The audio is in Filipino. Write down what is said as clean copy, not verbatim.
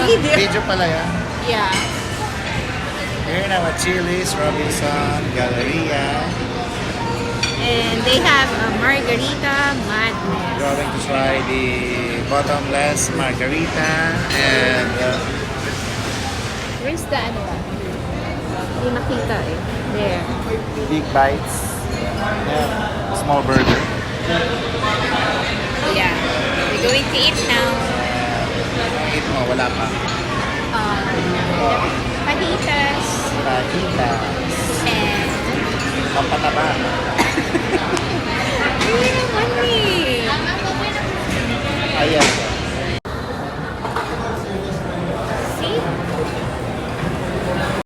Video. Video pala yan. Yeah. Here na Chili's, Robinson, Galleria. And they have a margarita madness. Going to try the bottomless margarita and Where's the ano ba? Hindi makita eh. There. big bites. Yeah, small burger. Yeah. We're going to eat now. Eat mo, wala pa. Fajitas. Fajitas. And... Pampataba. Ay, money! Ayan.